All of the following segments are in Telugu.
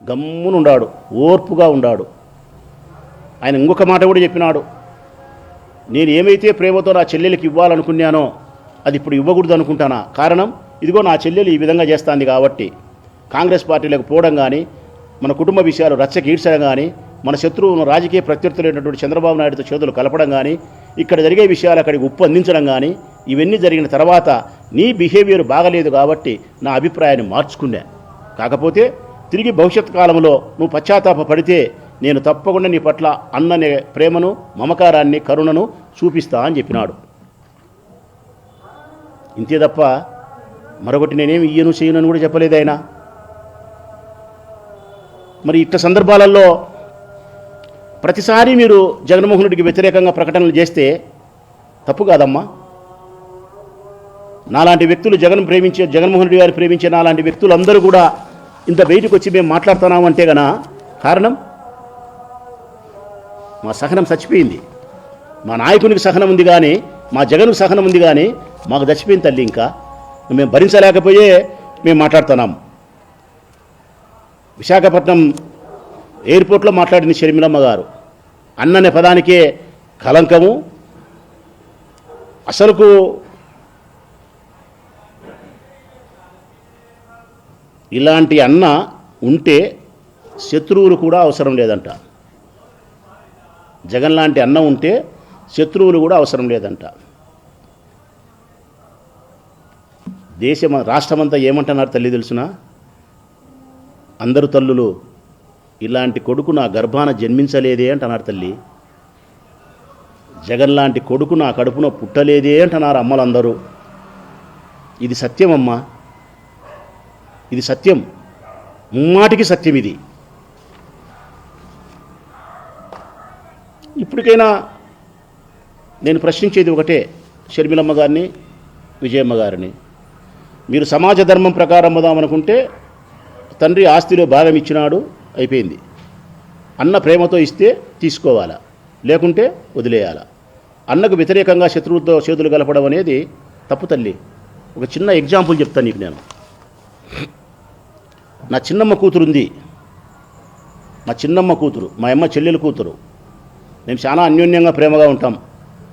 గమ్మునుండాడు, ఓర్పుగా ఉండాడు. ఆయన ఇంకొక మాట కూడా చెప్పినాడు, నేను ఏమైతే ప్రేమతో నా చెల్లెలకి ఇవ్వాలనుకున్నానో అది ఇప్పుడు ఇవ్వకూడదు అనుకుంటానా. కారణం ఇదిగో నా చెల్లెలు ఈ విధంగా చేస్తుంది కాబట్టి. కాంగ్రెస్ పార్టీలకు పోవడం కానీ, మన కుటుంబ విషయాలు రచ్చకి ఈడ్చడం కానీ, మన శత్రువును రాజకీయ ప్రత్యర్థులైనటువంటి చంద్రబాబు నాయుడుతో చేతులు కలపడం కానీ, ఇక్కడ జరిగే విషయాలు అక్కడికి ఉప్పు అందించడం కానీ, ఇవన్నీ జరిగిన తర్వాత నీ బిహేవియర్ బాగలేదు కాబట్టి నా అభిప్రాయాన్ని మార్చుకున్నా. కాకపోతే తిరిగి భవిష్యత్ కాలంలో నువ్వు పశ్చాత్తాప పడితే నేను తప్పకుండా నీ పట్ల అన్ననే ప్రేమను, మమకారాన్ని, కరుణను చూపిస్తా అని చెప్పినాడు. ఇంతే తప్ప మరొకటి నేనేమి ఇయ్యను చేయను అని కూడా చెప్పలేదు ఆయన. మరి ఇట్ట సందర్భాలలో ప్రతిసారి మీరు జగన్మోహన్ రెడ్డికి వ్యతిరేకంగా ప్రకటనలు చేస్తే తప్పు కాదమ్మా. నాలాంటి వ్యక్తులు జగన్మోహన్ రెడ్డి గారు ప్రేమించే నాలాంటి వ్యక్తులు అందరూ కూడా ఇంత బయటకు వచ్చి మేము మాట్లాడుతున్నామంటే గన కారణం మా సహనం చచ్చిపోయింది. మా నాయకునికి సహనం ఉంది కానీ, మా జగన్కు సహనం ఉంది కానీ మాకు చచ్చిపోయింది తల్లి. ఇంకా మేము భరించలేకపోయే మేము మాట్లాడుతున్నాం. విశాఖపట్నం ఎయిర్పోర్ట్లో మాట్లాడిన షర్మిలమ్మ గారు అన్ననే పదానికే కలంకము. అసలుకు ఇలాంటి అన్న ఉంటే శత్రువులు కూడా అవసరం లేదంట. జగన్ లాంటి అన్న ఉంటే శత్రువులు కూడా అవసరం లేదంట. రాష్ట్రమంతా ఏమంటున్నారు తల్లి తెలుసునా? అందరు తల్లులు ఇలాంటి కొడుకు నా గర్భాన జన్మించలేదే అంటున్నారు తల్లి. జగన్ లాంటి కొడుకు నా కడుపున పుట్టలేదే అంటున్నారు అమ్మలందరూ. ఇది సత్యమమ్మా, ఇది సత్యం, ముమ్మాటికి సత్యం. ఇది ఇప్పటికైనా నేను ప్రశ్నించేది ఒకటే, షర్మిలమ్మ గారిని, విజయమ్మ గారిని, మీరు సమాజ ధర్మం ప్రకారం పోదామనుకుంటే తండ్రి ఆస్తిలో భాగం ఇచ్చినాడు, అయిపోయింది. అన్న ప్రేమతో ఇస్తే తీసుకోవాలా, లేకుంటే వదిలేయాలా. అన్నకు వ్యతిరేకంగా శత్రువులతో చేతులు కలపడం అనేది తప్పు తల్లి. ఒక చిన్న ఎగ్జాంపుల్ చెప్తాను నీకు నేను. నా చిన్నమ్మ కూతురు ఉంది. మా చిన్నమ్మ కూతురు, మా అమ్మ చెల్లెలు కూతురు. మేము చాలా అన్యోన్యంగా ప్రేమగా ఉంటాం.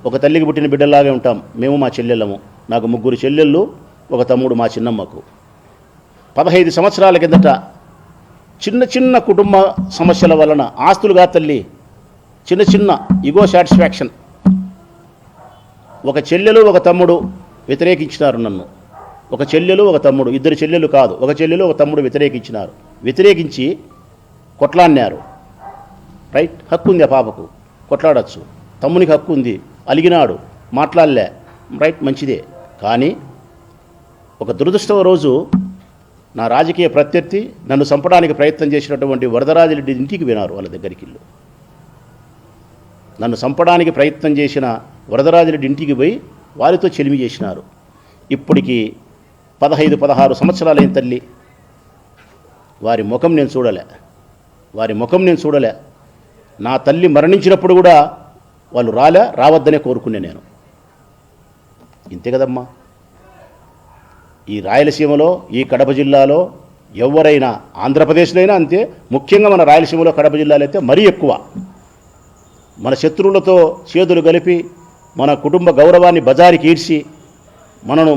ఒక తల్లికి పుట్టిన బిడ్డలాగే ఉంటాం మేము, మా చెల్లెళ్ళము. నాకు 3 చెల్లెళ్ళు, ఒక తమ్ముడు మా చిన్నమ్మకు. 15 సంవత్సరాల కిందట చిన్న చిన్న కుటుంబ సమస్యల వలన ఆస్తులుగా తల్లి, చిన్న చిన్న ఇగో సాటిస్ఫాక్షన్, ఒక చెల్లెలు ఒక తమ్ముడు వ్యతిరేకించినారు నన్ను. ఒక చెల్లెలు ఒక తమ్ముడు, 2 చెల్లెలు కాదు, ఒక చెల్లెలు ఒక తమ్ముడు వ్యతిరేకించినారు. వ్యతిరేకించి కొట్లాడినారు. రైట్, హక్కు ఉంది ఆ పాపకు, కొట్లాడచ్చు. తమ్మునికి హక్కు ఉంది, అలిగినాడు, మాట్లాడలే, రైట్, మంచిదే. కానీ ఒక దురదృష్టవ రోజు నా రాజకీయ ప్రత్యర్థి నన్ను చంపడానికి ప్రయత్నం చేసినటువంటి వరదరాజిరెడ్డి ఇంటికి వినారు. వాళ్ళ దగ్గరికి ఇల్లు నన్ను చంపడానికి ప్రయత్నం చేసిన వరదరాజిరెడ్డి ఇంటికి పోయి వారితో చెలిమి చేసినారు. ఇప్పటికి 15-16 సంవత్సరాలైన తల్లి. వారి ముఖం నేను చూడలే. నా తల్లి మరణించినప్పుడు కూడా వాళ్ళు రావద్దనే కోరుకునే నేను. ఇంతే కదమ్మా. ఈ రాయలసీమలో, ఈ కడప జిల్లాలో ఎవరైనా, ఆంధ్రప్రదేశ్లో అయినా అంతే, ముఖ్యంగా మన రాయలసీమలో కడప జిల్లాలో అయితే మరీ ఎక్కువ. మన శత్రువులతో చేతులు కలిపి మన కుటుంబ గౌరవాన్ని బజారికి ఈడ్చి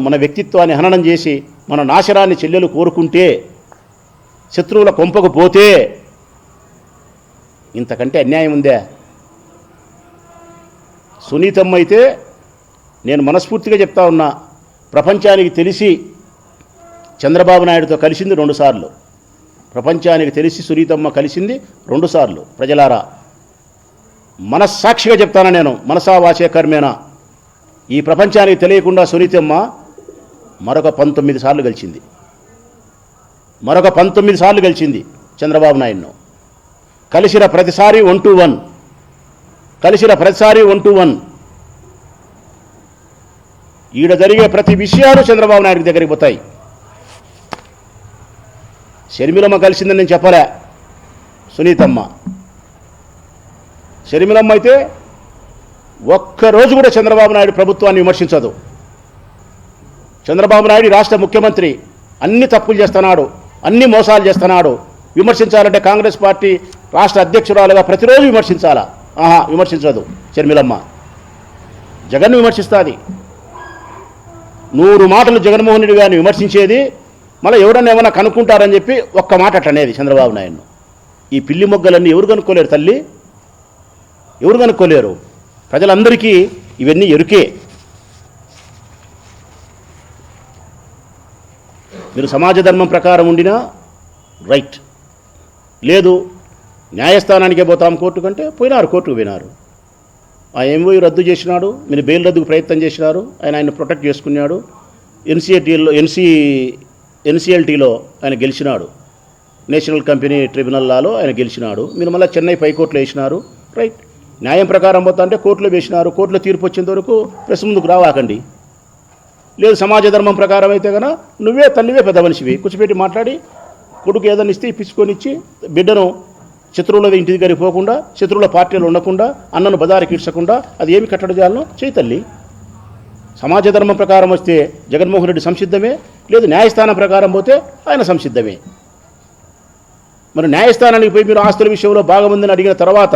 మన వ్యక్తిత్వాన్ని హననం చేసి మన నాశనాన్ని చెల్లెలు కోరుకుంటే, శత్రువుల కొంపకు పోతే ఇంతకంటే అన్యాయం ఉందే? సునీతమ్మ అయితే నేను మనస్ఫూర్తిగా చెప్తా ఉన్నా, ప్రపంచానికి తెలిసి చంద్రబాబు నాయుడుతో కలిసింది 2 సార్లు. ప్రపంచానికి తెలిసి సునీతమ్మ కలిసింది 2 సార్లు. ప్రజలారా, మనస్సాక్షిగా చెప్తాను నేను, మనసా వాచే కర్మేనా. ఈ ప్రపంచానికి తెలియకుండా సునీతమ్మ మరొక 19 సార్లు గెలిచింది. మరొక 19 సార్లు గెలిచింది చంద్రబాబు నాయుడును. కలిసిన ప్రతిసారి 1 to 1, కలిసిన ప్రతిసారి 1 to 1. ఈడ జరిగే ప్రతి విషయాలు చంద్రబాబు నాయుడు దగ్గరికి పోతాయి. షర్మిలమ్మ కలిసిందని నేను చెప్పలే, సునీతమ్మ. షర్మిలమ్మ అయితే ఒక్కరోజు కూడా చంద్రబాబు నాయుడు ప్రభుత్వాన్ని విమర్శించదు. చంద్రబాబు నాయుడు రాష్ట్ర ముఖ్యమంత్రి, అన్ని తప్పులు చేస్తున్నాడు, అన్ని మోసాలు చేస్తున్నాడు, విమర్శించాలంటే కాంగ్రెస్ పార్టీ రాష్ట్ర అధ్యక్షురాలుగా ప్రతిరోజు విమర్శించాలా? విమర్శించదు షర్మిలమ్మ. జగన్ను విమర్శిస్తుంది. 100 మాటలు జగన్మోహన్ రెడ్డి గారిని విమర్శించేది, మళ్ళీ ఎవరన్నా ఏమన్నా కనుక్కుంటారని చెప్పి ఒక్క మాట అట్లనేది చంద్రబాబు నాయుడును. ఈ పిల్లి మొగ్గలన్నీ ఎవరు కనుక్కోలేరు తల్లి, ఎవరు కనుక్కోలేరు. ప్రజలందరికీ ఇవన్నీ ఎరుకే. మీరు సమాజ ధర్మం ప్రకారం ఉండినా రైట్, లేదు న్యాయస్థానానికే పోతాం కోర్టు కంటే కోర్టుకు పోయినారు. ఆ ఎంఓయూ రద్దు చేసినాడు, మీరు బెయిల్ రద్దుకు ప్రయత్నం చేసినారు, ఆయన ప్రొటెక్ట్ చేసుకున్నాడు. ఎన్సీఎల్టీలో ఆయన గెలిచినాడు, నేషనల్ కంపెనీ ట్రిబ్యునల్ లాలో ఆయన గెలిచినాడు. మీరు మళ్ళీ చెన్నై పైకోర్టులో వేసినారు, రైట్. న్యాయం ప్రకారం పోతా అంటే కోర్టులో వేసినారు, కోర్టులో తీర్పు వచ్చేంత వరకు ప్రెస్ ముందుకు రావాకండి. లేదు సమాజ ధర్మం ప్రకారం అయితే కనుక నువ్వే తల్లివే పెద్ద మనిషివి, కూర్చోపెట్టి మాట్లాడి కొడుకు ఏదైనా ఇస్తే ఇప్పించుకొని ఇచ్చి బిడ్డను శత్రువుల ఇంటి దగ్గరికి పోకుండా, శత్రువుల పార్టీలు ఉండకుండా, అన్నను బజారుకి ఇడ్చకుండా అది ఏమి కట్టడి చేయాలనో చేయి తల్లి. సమాజ ధర్మం ప్రకారం వస్తే జగన్మోహన్ రెడ్డి సంసిద్ధమే, లేదు న్యాయస్థానం ప్రకారం పోతే ఆయన సంసిద్ధమే. మరి న్యాయస్థానానికి పోయి మీరు ఆస్తుల విషయంలో భాగముందని అడిగిన తర్వాత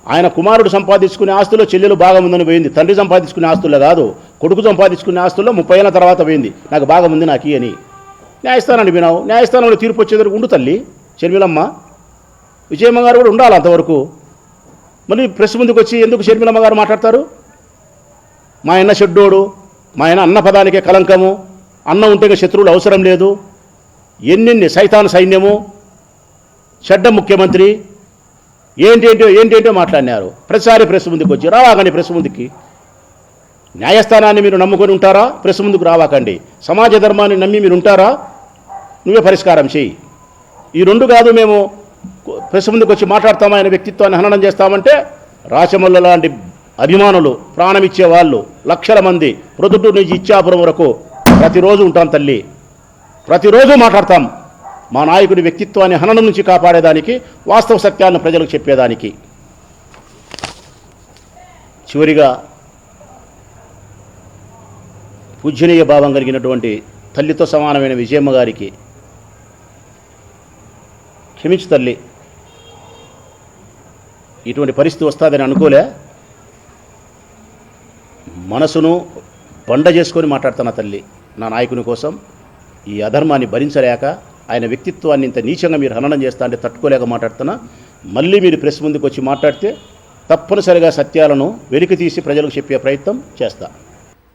ఆయన కుమారుడు సంపాదించుకునే ఆస్తుల్లో చెల్లెలు భాగముందని పోయింది. తండ్రి సంపాదించుకునే ఆస్తుల్లో కాదు, కొడుకు సంపాదించుకునే ఆస్తుల్లో 30 ఏళ్ళ తర్వాత పోయింది, నాకు భాగముంది నాకు అని. న్యాయస్థానానికి వినావు, న్యాయస్థానంలో తీర్పు వచ్చేందుకు ఉండు తల్లి షర్మిలమ్మ. విజయమ్మ గారు కూడా ఉండాలి అంతవరకు. మళ్ళీ ప్రెస్ ముందుకు వచ్చి ఎందుకు షర్మిలమ్మ గారు మాట్లాడతారు? మా ఆయన షెడ్డోడు, మా ఆయన అన్న పదానికే కలంకము, అన్న ఉంటే శత్రువులు అవసరం లేదు, ఎన్నెన్ని సైతాన్ సైన్యము, చెడ్డ ముఖ్యమంత్రి, ఏంటేంటో మాట్లాడినారు. ప్రతిసారి ప్రెస్ ముందుకు వచ్చి రావాకండి. ప్రెస్ ముందుకి న్యాయస్థానాన్ని మీరు నమ్ముకొని ఉంటారా? ప్రెస్ ముందుకు రావాకండి. సమాజ ధర్మాన్ని నమ్మి మీరు ఉంటారా? నువ్వే పరిష్కారం చేయి. ఈ రెండు కాదు మేము ప్రెస్ ముందుకు వచ్చి మాట్లాడతామా, ఆయన వ్యక్తిత్వాన్ని హననం చేస్తామంటే రాచమల్ల లాంటి అభిమానులు, ప్రాణమిచ్చే వాళ్ళు లక్షల మంది ప్రొద్దుటూరు నుంచి ఇచ్చాపురం వరకు ప్రతిరోజు ఉంటాం తల్లి, ప్రతిరోజు మాట్లాడతాం మా నాయకుడి వ్యక్తిత్వాన్ని హననం నుంచి కాపాడేదానికి, వాస్తవ సత్యాలను ప్రజలకు చెప్పేదానికి. చివరిగా పూజనీయ భావం కలిగినటువంటి తల్లితో సమానమైన విజయమ్మ గారికి క్షమించు తల్లి, ఇటువంటి పరిస్థితి వస్తుందని అనుకోలే. మనసును బండ చేసుకొని మాట్లాడుతున్న తల్లి, నా నాయకుని కోసం ఈ అధర్మాన్ని భరించలేక, ఆయన వ్యక్తిత్వాన్ని ఇంత నీచంగా మీరు హననం చేస్తా అంటే తట్టుకోలేక మాట్లాడుతున్నా. మళ్ళీ మీరు ప్రెస్ ముందుకు వచ్చి మాట్లాడితే తప్పనిసరిగా సత్యాలను వెలికి తీసి ప్రజలకు చెప్పే ప్రయత్నం చేస్తా.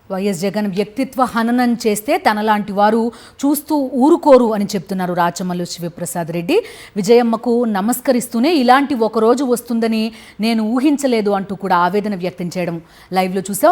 వైఎస్ జగన్ వ్యక్తిత్వ హననం చేస్తే తనలాంటి వారు చూస్తూ ఊరుకోరు అని చెప్తున్నారు రాచమల్లు శివప్రసాద్ రెడ్డి. విజయమ్మకు నమస్కరిస్తూనే ఇలాంటి ఒక రోజు వస్తుందని నేను ఊహించలేదు అంటూ కూడా ఆవేదన వ్యక్తం చేయడం లైవ్లో చూసాం.